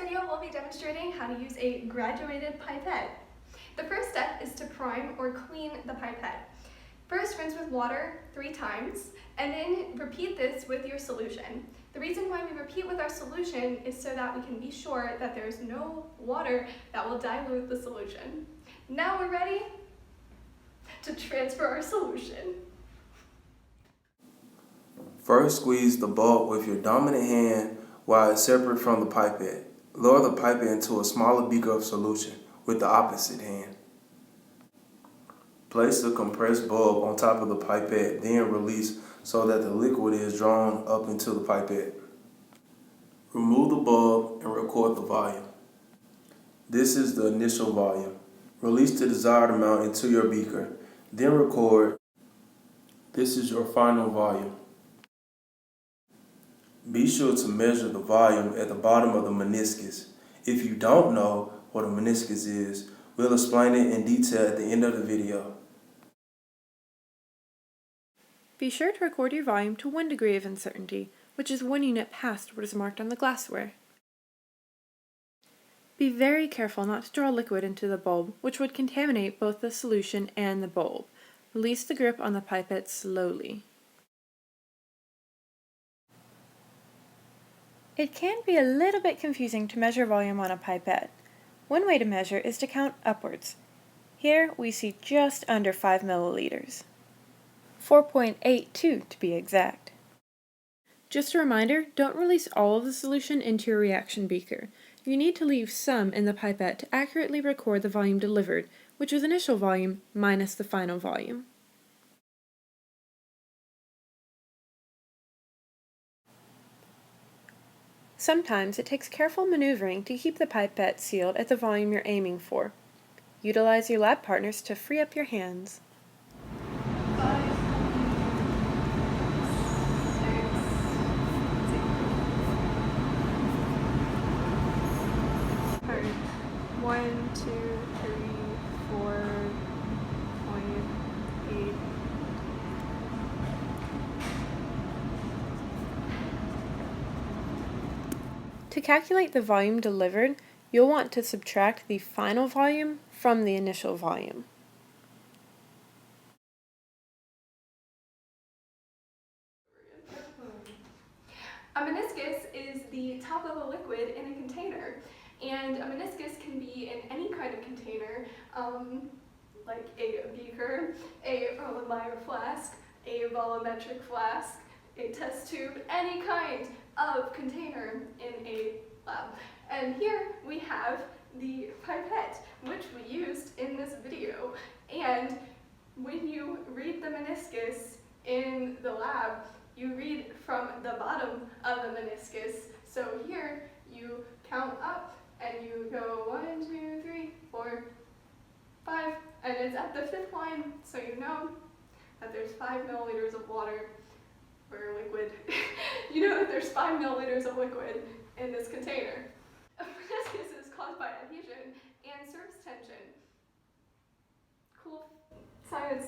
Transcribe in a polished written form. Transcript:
video, we'll be demonstrating how to use a graduated pipette. The first step is to prime or clean the pipette. First, rinse with water 3 times, and then repeat this with your solution. The reason why we repeat with our solution is so that we can be sure that there's no water that will dilute the solution. Now we're ready to transfer our solution. First, squeeze the bulb with your dominant hand while it's separate from the pipette. Lower the pipette into a smaller beaker of solution with the opposite hand. Place the compressed bulb on top of the pipette, then release so that the liquid is drawn up into the pipette. Remove the bulb and record the volume. This is the initial volume. Release the desired amount into your beaker, then record. This is your final volume. Be sure to measure the volume at the bottom of the meniscus. If you don't know what a meniscus is, we'll explain it in detail at the end of the video. Be sure to record your volume to 1 degree of uncertainty, which is 1 unit past what is marked on the glassware. Be very careful not to draw liquid into the bulb, which would contaminate both the solution and the bulb. Release the grip on the pipette slowly. It can be a little bit confusing to measure volume on a pipette. One way to measure is to count upwards. Here we see just under 5 milliliters. 4.82 to be exact. Just a reminder, don't release all of the solution into your reaction beaker. You need to leave some in the pipette to accurately record the volume delivered, which is initial volume minus the final volume. Sometimes it takes careful maneuvering to keep the pipette sealed at the volume you're aiming for. Utilize your lab partners to free up your hands. 5, 6, 1, 2, 3, 4.8. To calculate the volume delivered, you'll want to subtract the final volume from the initial volume. A meniscus is the top of a liquid in a container, and a meniscus can be in any kind of container, like a beaker, a Erlenmeyer flask, a volumetric flask, a test tube, any kind of container in a lab. And here we have the pipette, which we used in this video. And when you read the meniscus in the lab, you read from the bottom of the meniscus. So here you count up and you go 1, 2, 3, 4, 5, and it's at the 5th line, so you know that there's 5 milliliters of water or liquid. You know that there's 5 milliliters of liquid in this container. A meniscus is caused by adhesion and surface tension. Cool science.